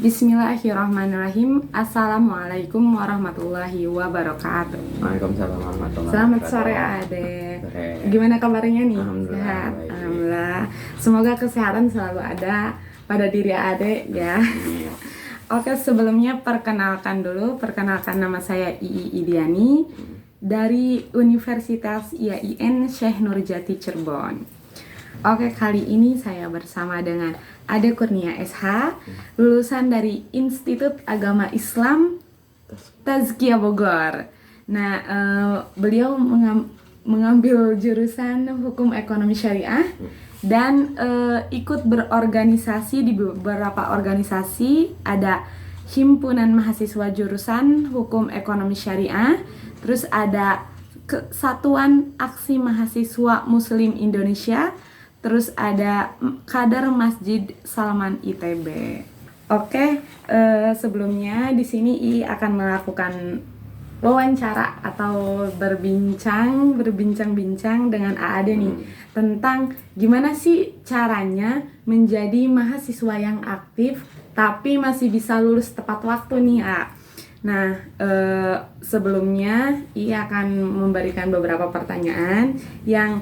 Bismillahirrahmanirrahim. Assalamualaikum warahmatullahi wabarakatuh. Waalaikumsalam warahmatullahi Selamat wabarakatuh. sore Ade. Sore. Gimana kabarnya nih? Alhamdulillah, Sehat. baik. Alhamdulillah. Semoga kesehatan selalu ada pada diri Ade ya. Amin. Oke, sebelumnya perkenalkan nama saya Ii Idiani dari Universitas IAIN Syekh Nurjati Cirebon. Oke, kali ini saya bersama dengan Ade Kurnia SH, lulusan dari Institut Agama Islam Tazkiyah Bogor. Nah, beliau mengambil jurusan Hukum Ekonomi Syariah dan ikut berorganisasi di beberapa organisasi. Ada Himpunan Mahasiswa Jurusan Hukum Ekonomi Syariah, terus ada Kesatuan Aksi Mahasiswa Muslim Indonesia, terus ada Kader Masjid Salman ITB. Oke, sebelumnya di sini I akan melakukan wawancara atau berbincang-bincang dengan AAD nih tentang gimana sih caranya menjadi mahasiswa yang aktif tapi masih bisa lulus tepat waktu nih, A. Nah, sebelumnya I akan memberikan beberapa pertanyaan yang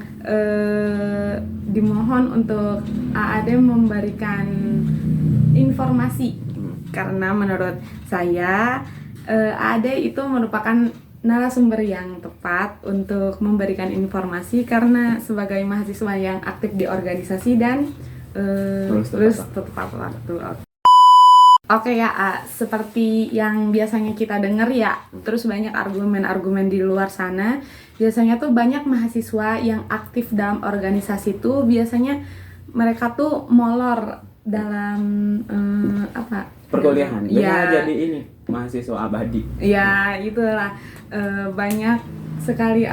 dimohon untuk AAD memberikan informasi, karena menurut saya AAD itu merupakan narasumber yang tepat untuk memberikan informasi, karena sebagai mahasiswa yang aktif di organisasi dan lulus tepat waktu. Oke ya, seperti yang biasanya kita dengar ya, terus banyak argumen-argumen di luar sana. Biasanya tuh banyak mahasiswa yang aktif dalam organisasi tuh biasanya mereka tuh molor dalam Perkuliahan. Ya, Jadi ini mahasiswa abadi. ya itulah, banyak sekali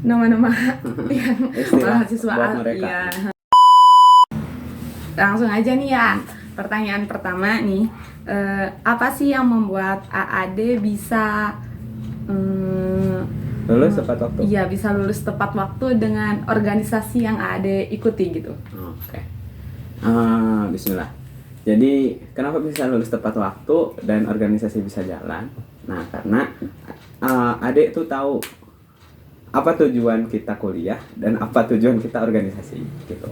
nama-nama yang Istilah mahasiswa buat mereka. ya. Langsung aja nih ya. Pertanyaan pertama nih, apa sih yang membuat AAD bisa Lulus tepat waktu. Iya, bisa lulus tepat waktu dengan organisasi yang AAD ikuti gitu? Oke. Bismillah. Jadi kenapa bisa lulus tepat waktu dan organisasi bisa jalan? Nah, karena adik tuh tahu apa tujuan kita kuliah dan apa tujuan kita organisasi gitu.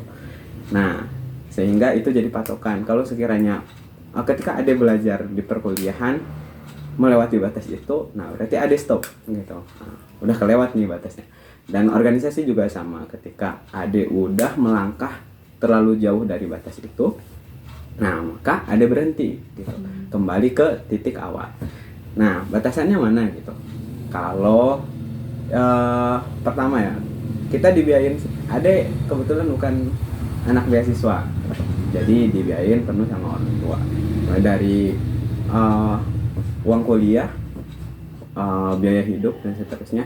Nah, sehingga itu jadi patokan. Kalau sekiranya ketika adik belajar di perkuliahan melewati batas itu, nah berarti adik stop gitu. Nah, udah kelewat nih batasnya. Dan organisasi juga sama, ketika adik udah melangkah terlalu jauh dari batas itu, nah maka adik berhenti gitu. Kembali ke titik awal. Nah, batasannya mana gitu? Kalau pertama ya, kita dibiayain. Adik kebetulan bukan anak beasiswa, jadi dibiayain penuh sama orang tua, mulai dari uang kuliah, biaya hidup dan seterusnya.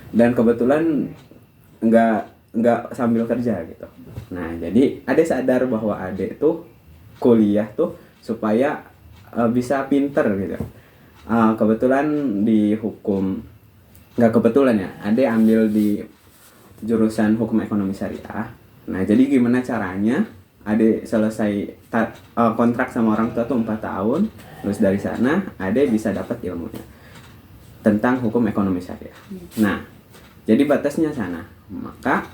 Dan kebetulan nggak sambil kerja gitu. Nah, jadi adik sadar bahwa adik tuh kuliah tuh supaya bisa pinter gitu. Kebetulan di hukum, nggak kebetulan ya, adik ambil di jurusan Hukum Ekonomi Syariah. Nah, jadi gimana caranya Ade selesai kontrak sama orang tua tuh 4 tahun, terus dari sana Ade bisa dapat ilmunya tentang hukum ekonomi syariah. Nah, jadi batasnya sana. Maka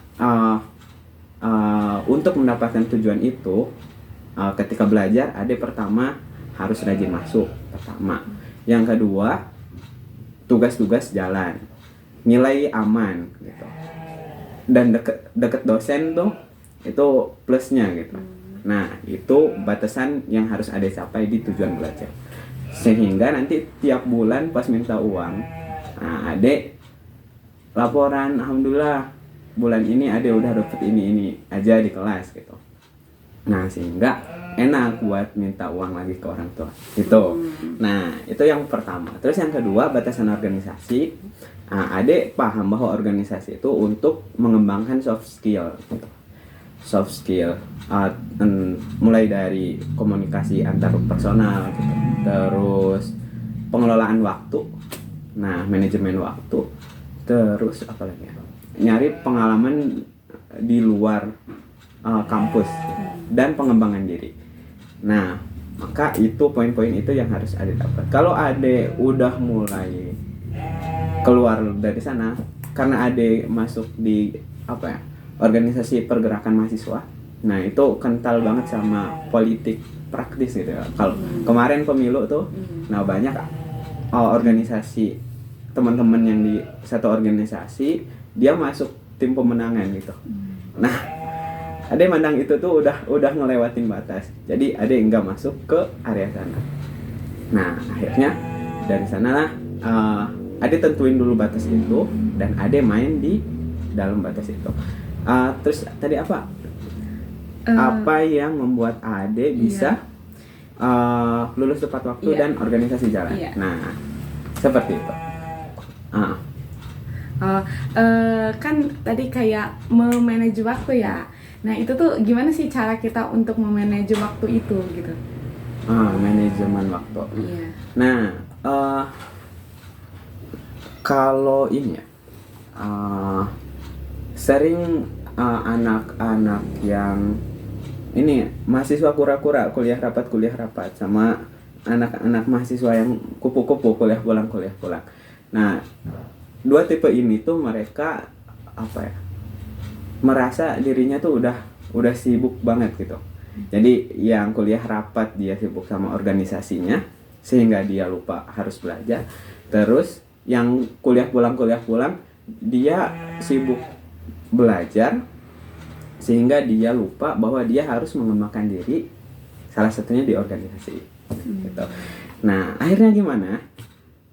untuk mendapatkan tujuan itu, ketika belajar Ade pertama harus rajin masuk, pertama. Yang kedua, tugas-tugas jalan, nilai aman gitu. Dan deket dosen tuh itu plusnya gitu. Nah, itu batasan yang harus ada capai di tujuan belajar. Sehingga nanti tiap bulan pas minta uang, nah adek laporan, alhamdulillah bulan ini adek udah dapet ini aja di kelas gitu. Nah, sehingga enak buat minta uang lagi ke orang tua gitu. Nah, itu yang pertama. Terus yang kedua, batasan organisasi. Nah, adek paham bahwa organisasi itu untuk mengembangkan soft skill gitu. Soft skill mulai dari komunikasi antar personal gitu, terus pengelolaan waktu, nah manajemen waktu, terus apa lagi ya, nyari pengalaman di luar kampus gitu, dan pengembangan diri. Nah, Maka itu poin-poin itu yang harus Ade dapat. Kalau Ade udah mulai keluar dari sana karena Ade masuk di organisasi pergerakan mahasiswa, nah itu kental banget sama politik praktis gitu ya. Kalau kemarin pemilu tuh, nah banyak organisasi teman-teman yang di satu organisasi dia masuk tim pemenangan gitu. Nah, Ade mandang itu tuh udah ngelewatin batas. Jadi Ade enggak masuk ke area sana. Nah, akhirnya dari sanalah Ade tentuin dulu batas itu dan Ade main di dalam batas itu. Terus tadi apa? Apa yang membuat Ade bisa lulus tepat waktu dan organisasi jalan? Iya. Nah, seperti itu. Kan tadi kayak memanage waktu ya. Nah itu tuh gimana sih cara kita untuk memanage waktu itu gitu? Manajemen waktu. Iya. Nah, kalau ini ya, sering anak-anak yang ini mahasiswa kura-kura kuliah rapat sama anak-anak mahasiswa yang kupu-kupu kuliah pulang. Nah, dua tipe ini tuh mereka merasa dirinya tuh udah sibuk banget gitu. Jadi yang kuliah rapat dia sibuk sama organisasinya sehingga dia lupa harus belajar. Terus yang kuliah pulang dia sibuk belajar sehingga dia lupa bahwa dia harus mengembangkan diri, salah satunya di organisasi gitu. Nah, akhirnya gimana?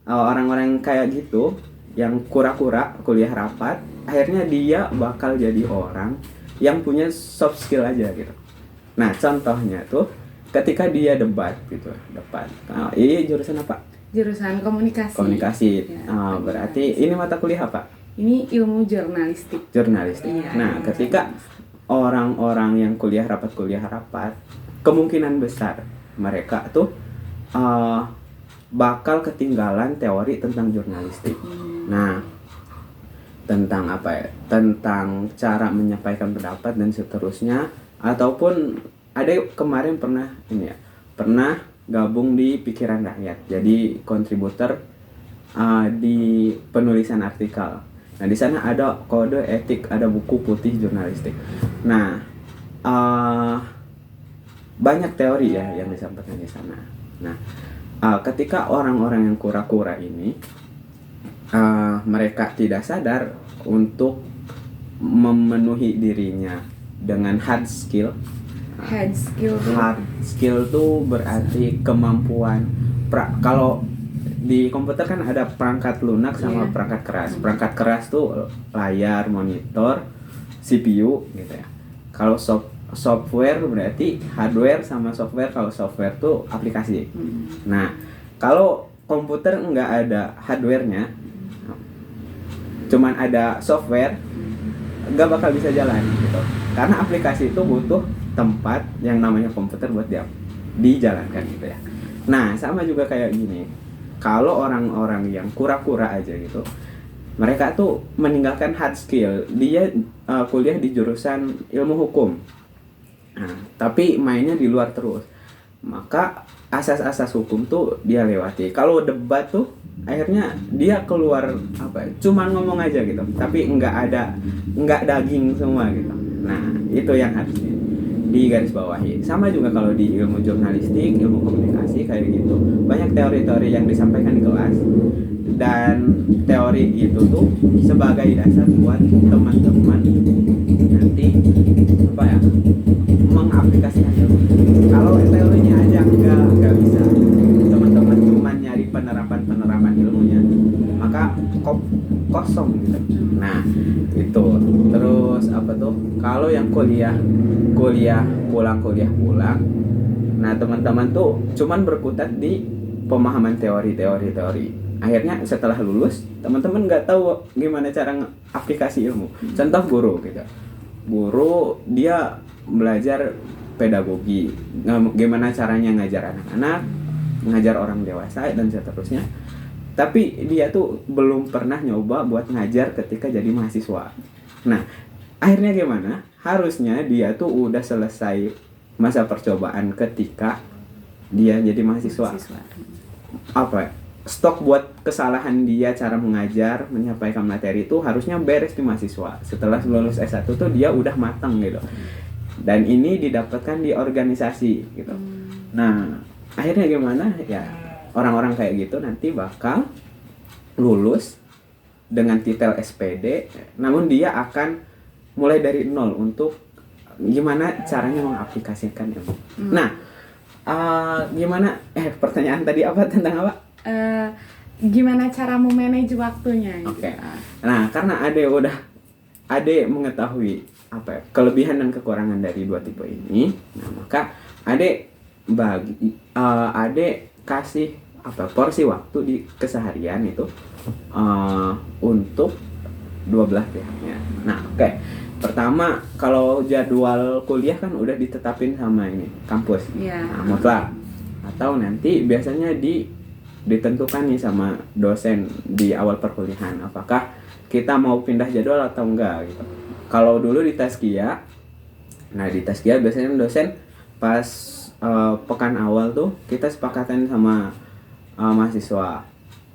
Orang-orang kayak gitu yang kura-kura kuliah rapat, akhirnya dia bakal jadi orang yang punya soft skill aja gitu. Nah, contohnya tuh ketika dia debat. Ini jurusan apa? Jurusan komunikasi. Ya, berarti ini mata kuliah apa? Ini ilmu jurnalistik. Iya, Nah, ketika orang-orang yang kuliah rapat, kemungkinan besar mereka tuh bakal ketinggalan teori tentang jurnalistik. Nah, tentang tentang cara menyampaikan pendapat dan seterusnya, ataupun ada kemarin pernah gabung di Pikiran Rakyat, jadi kontributor di penulisan artikel. Nah, di sana ada kode etik, ada buku putih jurnalistik. Nah, banyak teori ya yang disampaikan di sana. Nah, ketika orang-orang yang kura-kura ini mereka tidak sadar untuk memenuhi dirinya dengan hard skill. Hard skill tuh berarti kemampuan. Kalau di komputer kan ada perangkat lunak sama perangkat keras. Perangkat keras tuh layar, monitor, CPU gitu ya. Kalau software berarti hardware sama software. Kalau software tuh aplikasi. Nah, kalau komputer nggak ada hardware-nya, cuman ada software, nggak bakal bisa jalan gitu. Karena aplikasi itu butuh tempat yang namanya komputer buat dijalankan gitu ya. Nah, sama juga kayak gini. Kalau orang-orang yang kura-kura aja gitu, mereka tuh meninggalkan hard skill. Dia kuliah di jurusan ilmu hukum. Nah, tapi mainnya di luar terus. Maka asas-asas hukum tuh dia lewati. Kalau debat tuh akhirnya dia keluar cuman ngomong aja gitu, tapi nggak daging semua gitu. Nah, itu yang harus digarisbawahi. Sama juga kalau di ilmu jurnalistik, ilmu komunikasi kayak gitu, banyak teori-teori yang disampaikan di kelas, dan teori itu tuh sebagai dasar buat teman-teman nanti mengaplikasikan ilmu. Kalau teorinya aja nggak bisa, teman-teman cuma nyari penerapan ilmunya, maka kosong gitu. Nah, itu terus kalau yang kuliah pulang, nah teman-teman tuh cuman berkutat di pemahaman teori. Akhirnya setelah lulus, teman-teman nggak tahu gimana cara aplikasi ilmu. Contoh guru dia belajar pedagogi, gimana caranya ngajar anak-anak, ngajar orang dewasa dan seterusnya. Tapi dia tuh belum pernah nyoba buat ngajar ketika jadi mahasiswa. Nah, akhirnya gimana? Harusnya dia tuh udah selesai masa percobaan ketika dia jadi mahasiswa. Apa ya, stok buat kesalahan dia cara mengajar, menyampaikan materi itu harusnya beres di mahasiswa. Setelah lulus S1 tuh dia udah matang gitu. Dan ini didapatkan di organisasi gitu. Nah, akhirnya gimana? Ya, orang-orang kayak gitu nanti bakal lulus dengan titel SPD, namun dia akan mulai dari nol untuk gimana caranya mengaplikasikan ilmu. Nah, gimana? Pertanyaan tadi apa tentang apa? Gimana cara memanage waktunya? Oke. Nah, karena Ade mengetahui apa ya, kelebihan dan kekurangan dari dua tipe ini, nah maka Ade kasih apa porsi waktu di keseharian itu untuk 12 pihaknya. Nah, oke. Pertama, kalau jadwal kuliah kan udah ditetapin sama ini kampus. Nah, mutlak. Atau nanti biasanya ditentukan nih sama dosen di awal perkuliahan apakah kita mau pindah jadwal atau enggak gitu. Kalau dulu di Taskia, nah di Taskia biasanya dosen pas pekan awal tuh kita sepakatan sama mahasiswa.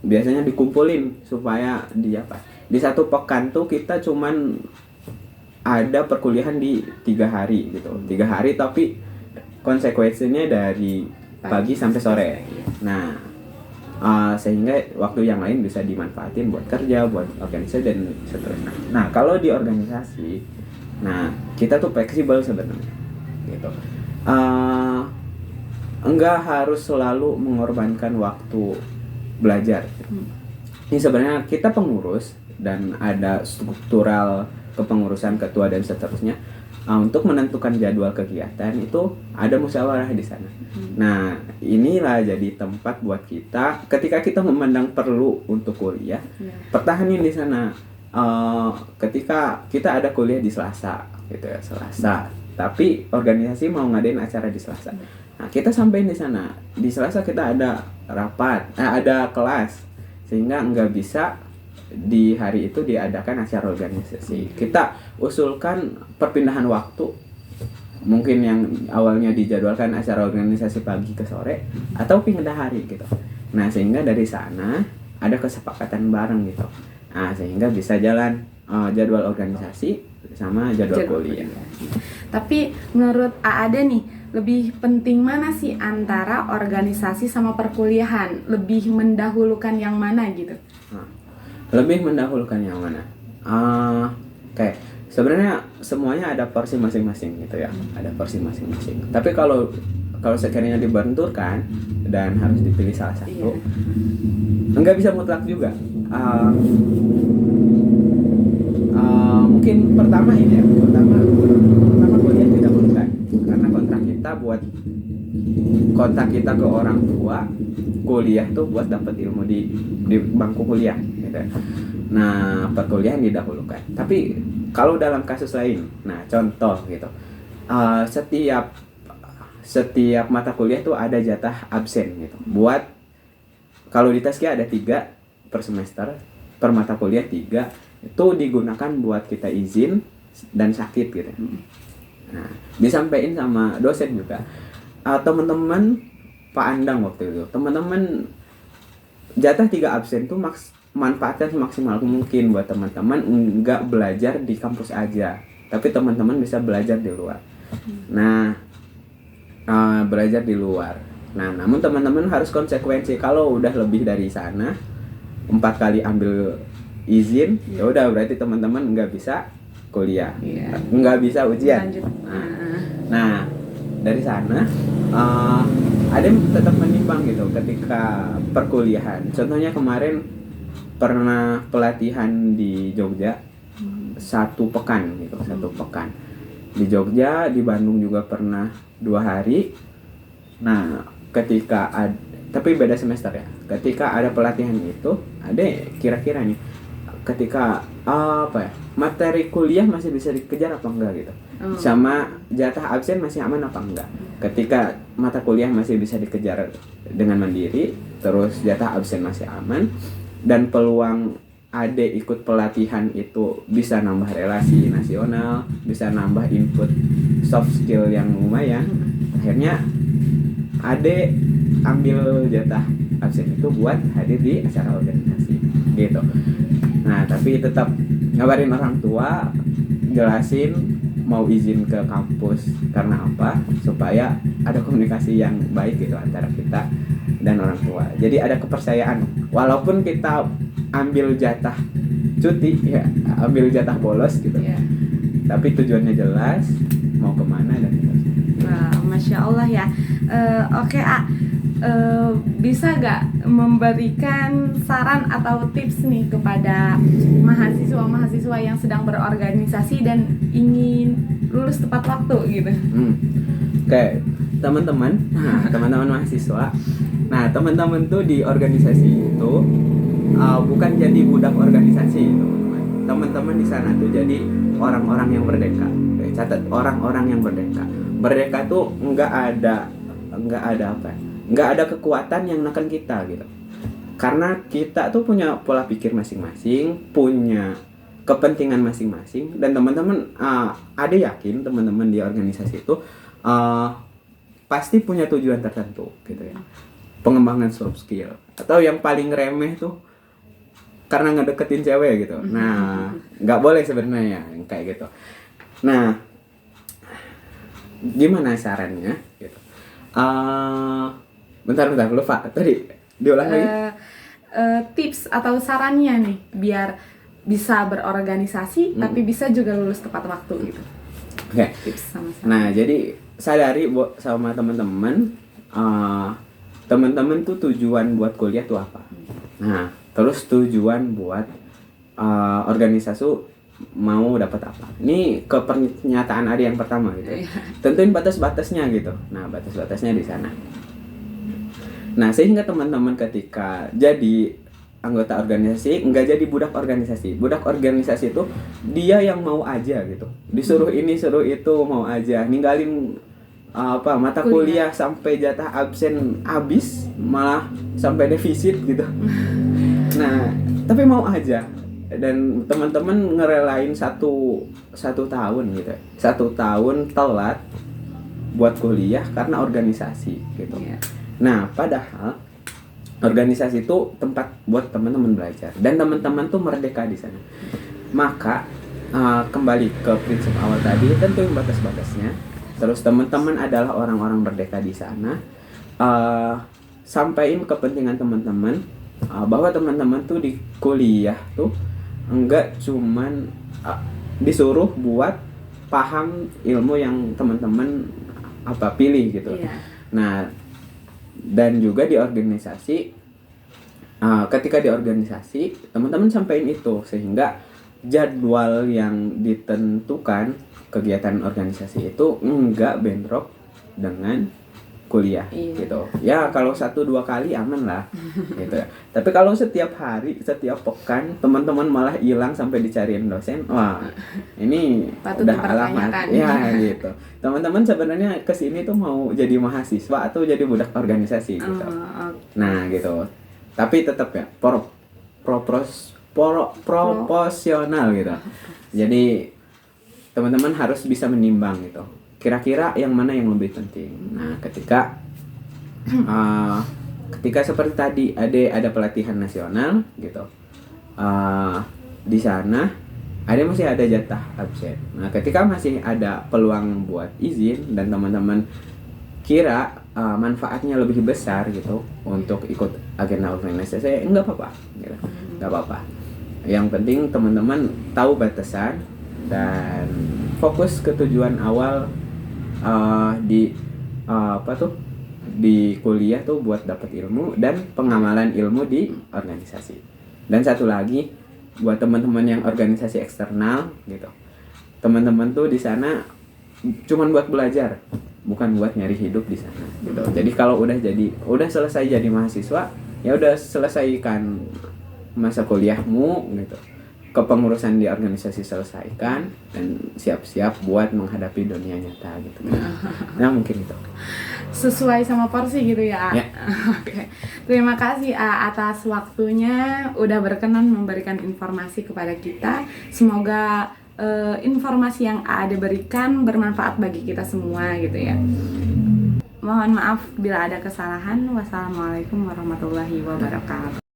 Biasanya dikumpulin supaya di satu pekan tuh kita cuman ada perkuliahan di 3 hari gitu. 3 hari tapi konsekuensinya dari pagi sampai sore. Nah, sehingga waktu yang lain bisa dimanfaatin buat kerja, buat organisasi dan seterusnya. Nah, kalau di organisasi, nah kita tuh fleksibel sebenarnya, gitu. Enggak harus selalu mengorbankan waktu belajar. Ini sebenarnya kita pengurus dan ada struktural kepengurusan ketua dan seterusnya. Untuk menentukan jadwal kegiatan itu ada musyawarah di sana. Nah, inilah jadi tempat buat kita ketika kita memandang perlu untuk kuliah, pertahanin di sana. Ketika kita ada kuliah di Selasa, gitu ya, Selasa. Tapi organisasi mau ngadain acara di Selasa. Nah, kita sampein di sana. Di Selasa kita ada rapat, ada kelas, sehingga nggak bisa di hari itu diadakan acara organisasi. Kita usulkan perpindahan waktu, mungkin yang awalnya dijadwalkan acara organisasi pagi ke sore atau pindah hari gitu. Nah, sehingga dari sana ada kesepakatan bareng gitu. Nah, sehingga bisa jalan jadwal organisasi sama jadwal kuliah. Tapi menurut Aade nih, lebih penting mana sih antara organisasi sama perkuliahan? Lebih mendahulukan yang mana gitu? Lebih mendahulukan yang mana? Oke. Sebenarnya semuanya ada porsi masing-masing gitu ya. Ada porsi masing-masing. Tapi kalau sekiranya dibenturkan dan harus dipilih salah satu, enggak bisa mutlak juga. Mungkin pertama ini ya. Pertama kuliah didahulukan. Karena kontrak kita ke orang tua, kuliah tuh buat dapat ilmu di bangku kuliah gitu. Nah, perkuliahan didahulukan. Tapi kalau dalam kasus lain, nah contoh gitu, setiap mata kuliah tuh ada jatah absen gitu. Buat kalau di Taskia ada 3 per semester, per mata kuliah 3, itu digunakan buat kita izin dan sakit gitu. Nah, disampaikan sama dosen juga. Teman-teman Pak Andang waktu itu, teman-teman jatah 3 absen tuh manfaatkan semaksimal mungkin buat teman-teman, enggak belajar di kampus aja, tapi teman-teman bisa belajar di luar. Nah, belajar di luar. Nah, namun teman-teman harus konsekuensi. Kalau udah lebih dari sana 4 kali ambil izin, ya udah berarti teman-teman nggak bisa kuliah, nggak bisa ujian. Nah, dari sana ada tetap menimbang gitu ketika perkuliahan. Contohnya kemarin pernah pelatihan di Jogja 1 pekan gitu, 1 pekan di Jogja. Di Bandung juga pernah 2 hari. Nah, tapi beda semester ya. Ketika ada pelatihan itu, ada kira-kira nih, ketika materi kuliah masih bisa dikejar apa enggak gitu, sama jatah absen masih aman apa enggak. Ketika mata kuliah masih bisa dikejar dengan mandiri, terus jatah absen masih aman, dan peluang Ade ikut pelatihan itu bisa nambah relasi nasional, bisa nambah input soft skill yang lumayan, akhirnya Ade ambil jatah absen itu buat hadir di acara organisasi gitu. Nah tapi tetap ngabarin orang tua, jelasin mau izin ke kampus karena apa, supaya ada komunikasi yang baik gitu antara kita dan orang tua. Jadi ada kepercayaan walaupun kita ambil jatah cuti ya, ambil jatah bolos gitu, tapi tujuannya jelas mau kemana dan seterusnya. Nah, Masya Allah ya. Oke, bisa gak memberikan saran atau tips nih kepada mahasiswa-mahasiswa yang sedang berorganisasi dan ingin lulus tepat waktu gitu? Oke, teman-teman, teman-teman mahasiswa. Nah, teman-teman tuh di organisasi itu bukan jadi budak organisasi, teman-teman. Teman-teman di sana tuh jadi orang-orang yang merdeka. Catat, orang-orang yang merdeka. Merdeka tuh nggak ada kekuatan yang neken kita gitu. Karena kita tuh punya pola pikir masing-masing, punya kepentingan masing-masing, dan teman-teman ada yakin teman-teman di organisasi itu pasti punya tujuan tertentu gitu ya. Pengembangan soft skill, atau yang paling remeh tuh karena ngedeketin cewek gitu. Nah, nggak boleh sebenarnya yang kayak gitu. Nah, gimana sarannya gitu? Bentar lupa tadi, diulang lagi. Tips atau sarannya nih biar bisa berorganisasi tapi bisa juga lulus tepat waktu gitu. Oke. Tips sama-sama. Nah, jadi sadari sama teman-teman, teman-teman tuh tujuan buat kuliah tuh apa? Nah, terus tujuan buat organisasi mau dapat apa? Ini ke pernyataan ada yang pertama gitu ya. Tentuin batas-batasnya gitu. Nah, batas-batasnya di sana. Nah, sehingga teman-teman ketika jadi anggota organisasi nggak jadi budak organisasi. Budak organisasi itu dia yang mau aja gitu. Disuruh ini, suruh itu, mau aja. Ninggalin mata kuliah sampai jatah absen habis, malah sampai defisit gitu. Nah, tapi mau aja. Dan teman-teman ngerelain satu tahun gitu, 1 tahun telat buat kuliah karena organisasi gitu. Nah, padahal organisasi itu tempat buat teman-teman belajar dan teman-teman tuh merdeka di sana. Maka kembali ke prinsip awal tadi, tentuin batas-batasnya. Terus teman-teman adalah orang-orang merdeka di sana. Sampaikan kepentingan teman-teman bahwa teman-teman tuh di kuliah tuh enggak cuman disuruh buat paham ilmu yang teman-teman pilih gitu. Nah, dan juga di organisasi, ketika di organisasi teman-teman sampaikan itu sehingga jadwal yang ditentukan kegiatan organisasi itu enggak bentrok dengan kuliah gitu. Ya kalau 1-2 kali aman lah gitu ya. Tapi kalau setiap hari, setiap pekan teman-teman malah hilang sampai dicariin dosen, wah ini patut udah alamat ya gitu. Teman-teman sebenarnya kesini tuh mau jadi mahasiswa atau jadi budak organisasi gitu. Nah gitu. Tapi tetap ya proporsional gitu. Jadi teman-teman harus bisa menimbang gitu. Kira-kira yang mana yang lebih penting. Nah, ketika seperti tadi ada pelatihan nasional gitu, di sana masih ada jatah absen. Nah, ketika masih ada peluang buat izin dan teman-teman kira manfaatnya lebih besar gitu untuk ikut agenda organisasi, enggak apa-apa gitu. Enggak apa-apa. Yang penting teman-teman tahu batasan dan fokus ke tujuan awal di kuliah tuh buat dapat ilmu dan pengamalan ilmu di organisasi. Dan satu lagi buat teman-teman yang organisasi eksternal gitu, teman-teman tuh di sana cuman buat belajar, bukan buat nyari hidup di sana gitu. Jadi kalau udah selesai jadi mahasiswa, ya udah selesaikan masa kuliahmu gitu, kepengurusan di organisasi selesaikan dan siap-siap buat menghadapi dunia nyata gitu. Nah mungkin itu sesuai sama porsi gitu ya. Oke. Terima kasih atas waktunya udah berkenan memberikan informasi kepada kita. Semoga informasi yang ada berikan bermanfaat bagi kita semua gitu ya. Mohon maaf bila ada kesalahan. Wassalamualaikum warahmatullahi wabarakatuh.